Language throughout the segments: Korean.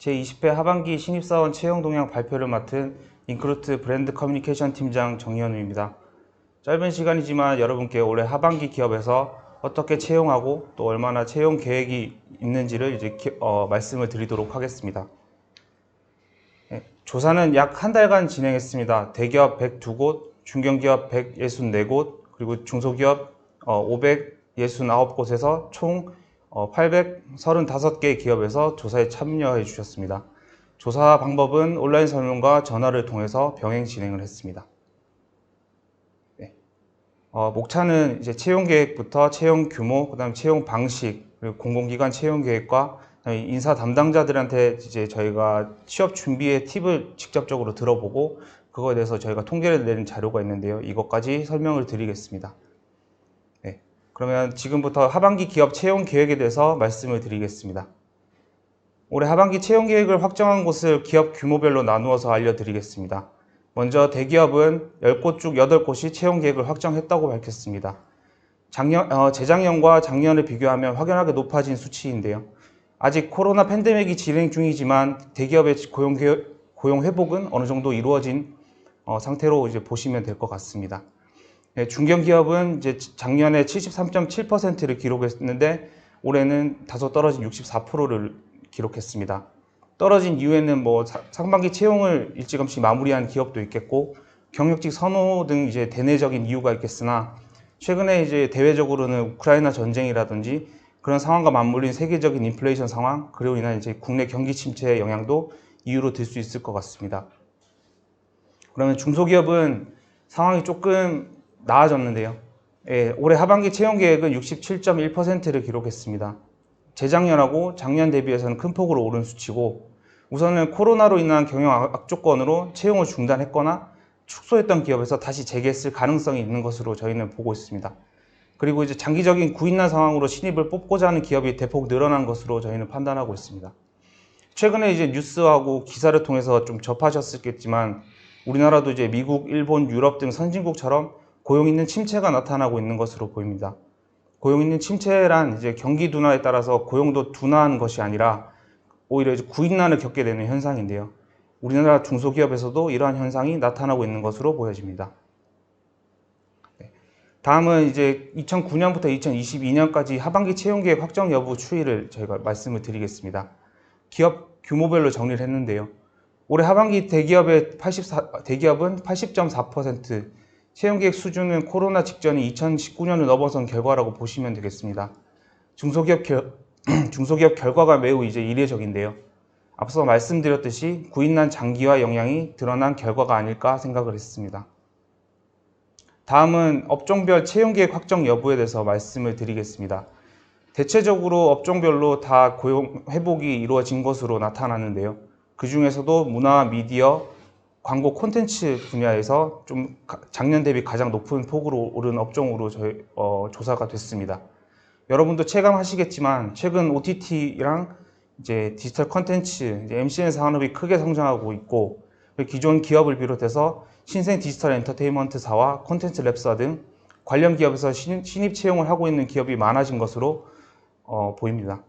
제20회 하반기 신입사원 채용 동향 발표를 맡은 인크루트 브랜드 커뮤니케이션 팀장 정현우입니다. 짧은 시간이지만 여러분께 올해 하반기 기업에서 어떻게 채용하고 또 얼마나 채용 계획이 있는지를 말씀을 드리도록 하겠습니다. 조사는 약 한 달간 진행했습니다. 대기업 102곳, 중견기업 164곳, 그리고 중소기업 569곳에서 총 835개 기업에서 조사에 참여해 주셨습니다. 조사 방법은 온라인 설문과 전화를 통해서 병행 진행을 했습니다. 목차는 이제 채용 계획부터 채용 규모, 그다음 채용 방식, 그리고 공공기관 채용 계획과 인사 담당자들한테 이제 저희가 취업 준비의 팁을 직접적으로 들어보고 그거에 대해서 저희가 통계를 내는 자료가 있는데요. 이것까지 설명을 드리겠습니다. 그러면 지금부터 하반기 기업 채용 계획에 대해서 말씀을 드리겠습니다. 올해 하반기 채용 계획을 확정한 곳을 기업 규모별로 나누어서 알려드리겠습니다. 먼저 대기업은 10곳 중 8곳이 채용 계획을 확정했다고 밝혔습니다. 재작년과 작년을 비교하면 확연하게 높아진 수치인데요. 아직 코로나 팬데믹이 진행 중이지만 대기업의 고용 회복은 어느 정도 이루어진 상태로 이제 보시면 될 것 같습니다. 중견기업은 이제 작년에 73.7%를 기록했는데 올해는 다소 떨어진 64%를 기록했습니다. 떨어진 이유에는 상반기 채용을 일찌감치 마무리한 기업도 있겠고 경력직 선호 등 이제 대내적인 이유가 있겠으나 최근에 이제 대외적으로는 우크라이나 전쟁이라든지 그런 상황과 맞물린 세계적인 인플레이션 상황, 그리고 인한 이제 국내 경기 침체의 영향도 이유로 들 수 있을 것 같습니다. 그러면 중소기업은 상황이 조금 나아졌는데요. 올해 하반기 채용 계획은 67.1%를 기록했습니다. 재작년하고 작년 대비해서는 큰 폭으로 오른 수치고 우선은 코로나로 인한 경영 악조건으로 채용을 중단했거나 축소했던 기업에서 다시 재개했을 가능성이 있는 것으로 저희는 보고 있습니다. 그리고 이제 장기적인 구인난 상황으로 신입을 뽑고자 하는 기업이 대폭 늘어난 것으로 저희는 판단하고 있습니다. 최근에 이제 뉴스하고 기사를 통해서 좀 접하셨겠지만 우리나라도 이제 미국, 일본, 유럽 등 선진국처럼 고용 있는 침체가 나타나고 있는 것으로 보입니다. 고용 있는 침체란 이제 경기 둔화에 따라서 고용도 둔화하는 것이 아니라 오히려 이제 구인난을 겪게 되는 현상인데요. 우리나라 중소기업에서도 이러한 현상이 나타나고 있는 것으로 보여집니다. 다음은 이제 2009년부터 2022년까지 하반기 채용 계획 확정 여부 추이를 저희가 말씀을 드리겠습니다. 기업 규모별로 정리를 했는데요. 올해 하반기 대기업은 80.4%, 채용 계획 수준은 코로나 직전인 2019년을 넘어선 결과라고 보시면 되겠습니다. 중소기업 결과가 매우 이제 이례적인데요. 앞서 말씀드렸듯이 구인난 장기화 영향이 드러난 결과가 아닐까 생각을 했습니다. 다음은 업종별 채용 계획 확정 여부에 대해서 말씀을 드리겠습니다. 대체적으로 업종별로 다 고용 회복이 이루어진 것으로 나타나는데요. 그 중에서도 문화, 미디어, 광고 콘텐츠 분야에서 좀 작년 대비 가장 높은 폭으로 오른 업종으로 조사가 됐습니다. 여러분도 체감하시겠지만 최근 OTT랑 이제 디지털 콘텐츠, MCN 산업이 크게 성장하고 있고 기존 기업을 비롯해서 신생 디지털 엔터테인먼트사와 콘텐츠 랩사 등 관련 기업에서 신입 채용을 하고 있는 기업이 많아진 것으로 보입니다.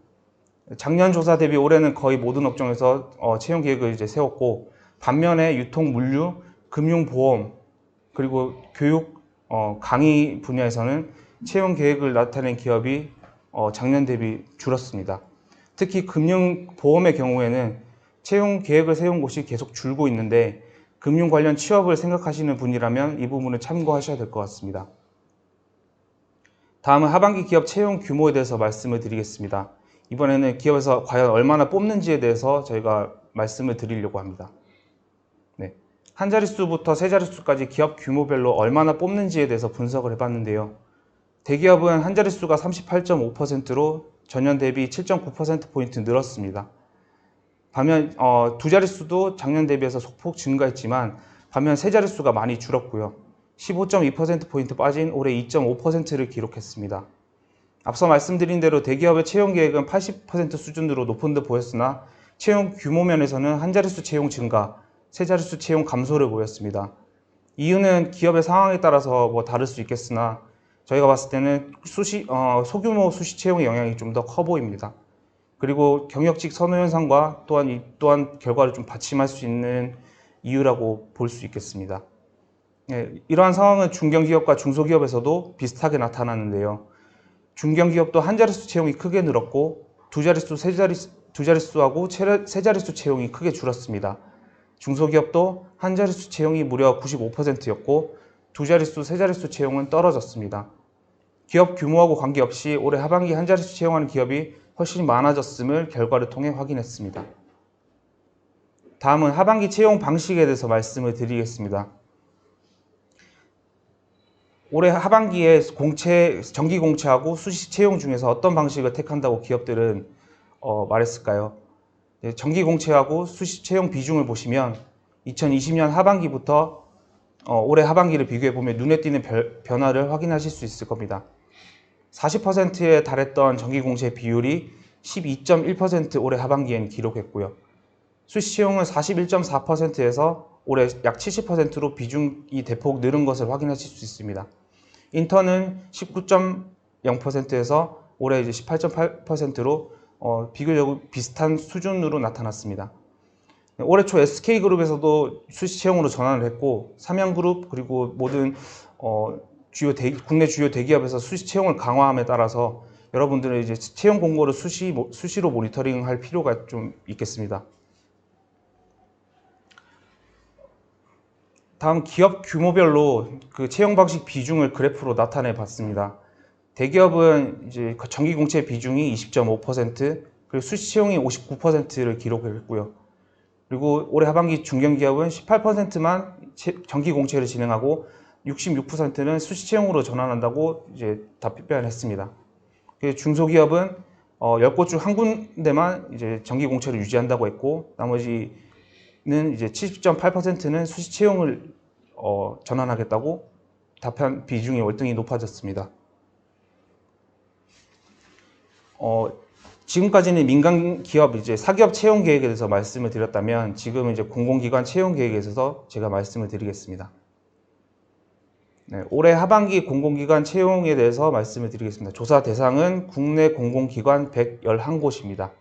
작년 조사 대비 올해는 거의 모든 업종에서 채용 계획을 이제 세웠고 반면에 유통, 물류, 금융, 보험, 그리고 교육, 강의 분야에서는 채용 계획을 나타낸 기업이 작년 대비 줄었습니다. 특히 금융, 보험의 경우에는 채용 계획을 세운 곳이 계속 줄고 있는데 금융 관련 취업을 생각하시는 분이라면 이 부분을 참고하셔야 될 것 같습니다. 다음은 하반기 기업 채용 규모에 대해서 말씀을 드리겠습니다. 이번에는 기업에서 과연 얼마나 뽑는지에 대해서 저희가 말씀을 드리려고 합니다. 한 자릿수부터 세 자릿수까지 기업 규모별로 얼마나 뽑는지에 대해서 분석을 해봤는데요. 대기업은 한 자릿수가 38.5%로 전년 대비 7.9%포인트 늘었습니다. 반면 두 자릿수도 작년 대비해서 소폭 증가했지만 반면 세 자릿수가 많이 줄었고요. 15.2%포인트 빠진 올해 2.5%를 기록했습니다. 앞서 말씀드린 대로 대기업의 채용 계획은 80% 수준으로 높은 듯 보였으나 채용 규모 면에서는 한 자릿수 채용 증가, 세 자릿수 채용 감소를 보였습니다. 이유는 기업의 상황에 따라서 다를 수 있겠으나 저희가 봤을 때는 소규모 수시 채용의 영향이 좀 더 커 보입니다. 그리고 경력직 선호 현상과 또한 결과를 좀 받침할 수 있는 이유라고 볼 수 있겠습니다. 이러한 상황은 중견기업과 중소기업에서도 비슷하게 나타나는데요. 중견기업도 한 자릿수 채용이 크게 늘었고 두 자릿수하고 세 자릿수 채용이 크게 줄었습니다. 중소기업도 한 자릿수 채용이 무려 95%였고 두 자릿수, 세 자릿수 채용은 떨어졌습니다. 기업 규모하고 관계없이 올해 하반기 한 자릿수 채용하는 기업이 훨씬 많아졌음을 결과를 통해 확인했습니다. 다음은 하반기 채용 방식에 대해서 말씀을 드리겠습니다. 올해 하반기에 정기 공채하고 수시 채용 중에서 어떤 방식을 택한다고 기업들은 말했을까요? 정기 공채하고 수시 채용 비중을 보시면 2020년 하반기부터 올해 하반기를 비교해 보면 눈에 띄는 변화를 확인하실 수 있을 겁니다. 40%에 달했던 정기 공채 비율이 12.1% 올해 하반기에는 기록했고요. 수시 채용은 41.4%에서 올해 약 70%로 비중이 대폭 늘은 것을 확인하실 수 있습니다. 인턴은 19.0%에서 올해 이제 18.8%로 비교적으로 비슷한 수준으로 나타났습니다. 올해 초 SK그룹에서도 수시 채용으로 전환을 했고 삼양그룹 그리고 모든 국내 주요 대기업에서 수시 채용을 강화함에 따라서 여러분들은 이제 채용 공고를 수시로 모니터링할 필요가 좀 있겠습니다. 다음 기업 규모별로 그 채용 방식 비중을 그래프로 나타내 봤습니다. 대기업은 이제 정기 공채 비중이 20.5%, 그리고 수시 채용이 59%를 기록했고요. 그리고 올해 하반기 중견기업은 18%만 정기 공채를 진행하고 66%는 수시 채용으로 전환한다고 이제 답변했습니다. 중소기업은 10곳 중 한 군데만 이제 정기 공채를 유지한다고 했고 나머지는 이제 70.8%는 수시 채용을 전환하겠다고 답한 비중이 월등히 높아졌습니다. 지금까지는 민간 기업 이제 사기업 채용 계획에 대해서 말씀을 드렸다면 지금은 이제 공공기관 채용 계획에 대해서 제가 말씀을 드리겠습니다. 네, 올해 하반기 공공기관 채용에 대해서 말씀을 드리겠습니다. 조사 대상은 국내 공공기관 111곳입니다.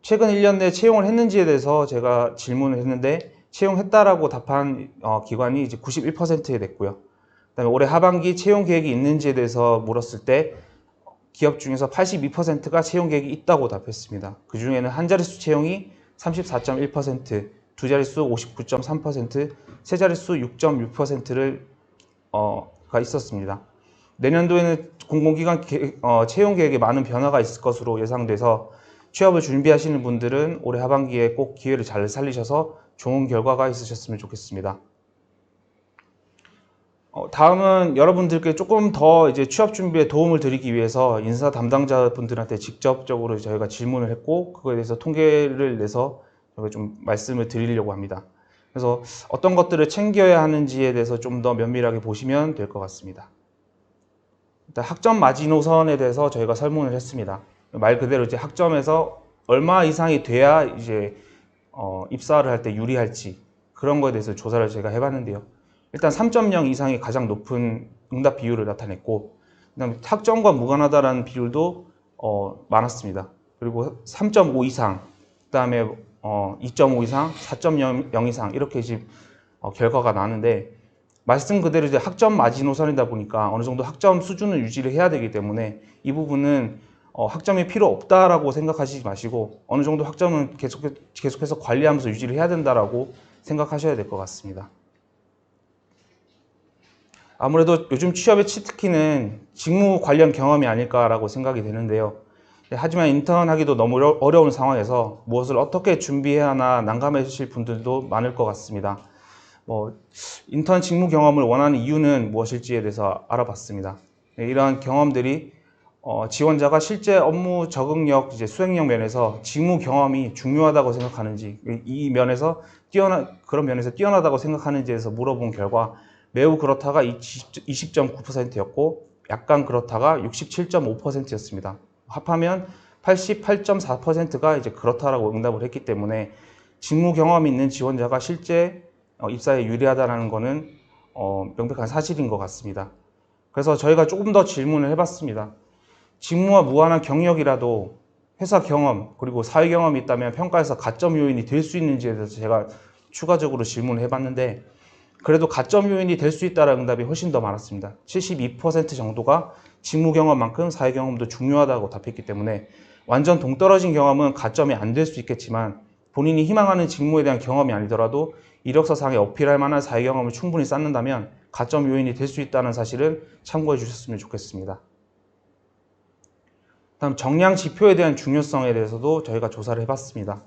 최근 1년 내 채용을 했는지에 대해서 제가 질문을 했는데 채용했다라고 답한 기관이 이제 91%에 됐고요. 그다음에 올해 하반기 채용 계획이 있는지에 대해서 물었을 때 기업 중에서 82%가 채용 계획이 있다고 답했습니다. 그 중에는 한 자릿수 채용이 34.1%, 두 자릿수 59.3%, 세 자릿수 6.6%를 가 있었습니다. 내년도에는 공공기관 채용 계획에 많은 변화가 있을 것으로 예상돼서 취업을 준비하시는 분들은 올해 하반기에 꼭 기회를 잘 살리셔서 좋은 결과가 있으셨으면 좋겠습니다. 다음은 여러분들께 조금 더 이제 취업 준비에 도움을 드리기 위해서 인사 담당자분들한테 직접적으로 저희가 질문을 했고 그거에 대해서 통계를 내서 저희가 좀 말씀을 드리려고 합니다. 그래서 어떤 것들을 챙겨야 하는지에 대해서 좀 더 면밀하게 보시면 될 것 같습니다. 일단 학점 마지노선에 대해서 저희가 설문을 했습니다. 말 그대로 이제 학점에서 얼마 이상이 돼야 이제 입사를 할 때 유리할지 그런 거에 대해서 조사를 제가 해봤는데요. 일단 3.0 이상이 가장 높은 응답 비율을 나타냈고 그다음에 학점과 무관하다라는 비율도 많았습니다. 그리고 3.5 이상, 그다음에 2.5 이상, 4.0 이상 이렇게 지금 결과가 나는데 말씀 그대로 이제 학점 마지노선이다 보니까 어느 정도 학점 수준을 유지를 해야 되기 때문에 이 부분은 학점이 필요 없다라고 생각하시지 마시고 어느 정도 학점은 계속해서 관리하면서 유지를 해야 된다라고 생각하셔야 될 것 같습니다. 아무래도 요즘 취업의 치트키는 직무 관련 경험이 아닐까라고 생각이 되는데요. 하지만 인턴하기도 너무 어려운 상황에서 무엇을 어떻게 준비해야 하나 난감해지실 분들도 많을 것 같습니다. 인턴 직무 경험을 원하는 이유는 무엇일지에 대해서 알아봤습니다. 이러한 경험들이 지원자가 실제 업무 적응력, 수행력 면에서 직무 경험이 중요하다고 생각하는지, 이 면에서 그런 면에서 뛰어나다고 생각하는지에서 물어본 결과 매우 그렇다가 20.9%였고 약간 그렇다가 67.5%였습니다. 합하면 88.4%가 이제 그렇다라고 응답을 했기 때문에 직무 경험이 있는 지원자가 실제 입사에 유리하다는 것은 명백한 사실인 것 같습니다. 그래서 저희가 조금 더 질문을 해봤습니다. 직무와 무관한 경력이라도 회사 경험 그리고 사회 경험이 있다면 평가에서 가점 요인이 될 수 있는지에 대해서 제가 추가적으로 질문을 해봤는데 그래도 가점 요인이 될 수 있다는 응답이 훨씬 더 많았습니다. 72% 정도가 직무 경험만큼 사회 경험도 중요하다고 답했기 때문에 완전 동떨어진 경험은 가점이 안 될 수 있겠지만 본인이 희망하는 직무에 대한 경험이 아니더라도 이력서상에 어필할 만한 사회 경험을 충분히 쌓는다면 가점 요인이 될 수 있다는 사실을 참고해 주셨으면 좋겠습니다. 다음 정량 지표에 대한 중요성에 대해서도 저희가 조사를 해봤습니다.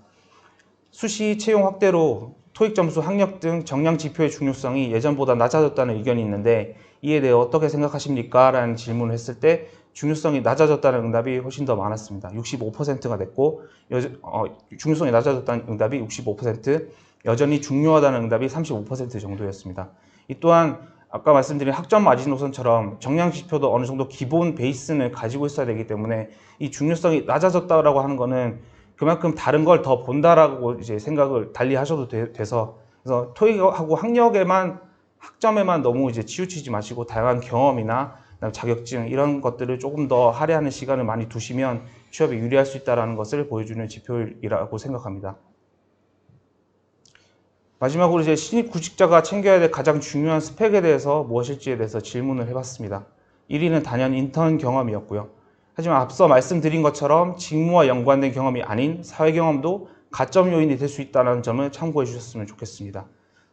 수시 채용 확대로 토익 점수, 학력 등 정량 지표의 중요성이 예전보다 낮아졌다는 의견이 있는데 이에 대해 어떻게 생각하십니까? 라는 질문을 했을 때 중요성이 낮아졌다는 응답이 훨씬 더 많았습니다. 65%가 됐고 중요성이 낮아졌다는 응답이 65%, 여전히 중요하다는 응답이 35% 정도였습니다. 이 또한 아까 말씀드린 학점 마지노선처럼 정량 지표도 어느 정도 기본 베이스는 가지고 있어야 되기 때문에 이 중요성이 낮아졌다라고 하는 거는 그만큼 다른 걸 더 본다라고 이제 생각을 달리 하셔도 돼서 그래서 토익하고 학점에만 너무 이제 치우치지 마시고 다양한 경험이나 자격증 이런 것들을 조금 더 할애하는 시간을 많이 두시면 취업에 유리할 수 있다는 것을 보여주는 지표이라고 생각합니다. 마지막으로 이제 신입 구직자가 챙겨야 될 가장 중요한 스펙에 대해서 무엇일지에 대해서 질문을 해봤습니다. 1위는 단연 인턴 경험이었고요. 하지만 앞서 말씀드린 것처럼 직무와 연관된 경험이 아닌 사회 경험도 가점 요인이 될 수 있다는 점을 참고해 주셨으면 좋겠습니다.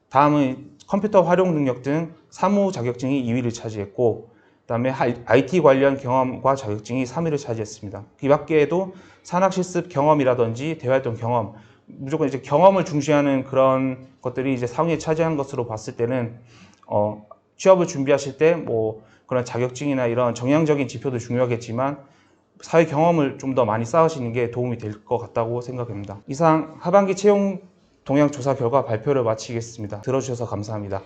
다음은 컴퓨터 활용 능력 등 사무 자격증이 2위를 차지했고 그다음에 IT 관련 경험과 자격증이 3위를 차지했습니다. 이 밖에도 산학실습 경험이라든지 대활동 경험, 무조건 이제 경험을 중시하는 그런 것들이 이제 상위에 차지한 것으로 봤을 때는 취업을 준비하실 때 뭐 그런 자격증이나 이런 정량적인 지표도 중요하겠지만 사회 경험을 좀 더 많이 쌓으시는 게 도움이 될 것 같다고 생각합니다. 이상 하반기 채용 동향 조사 결과 발표를 마치겠습니다. 들어주셔서 감사합니다.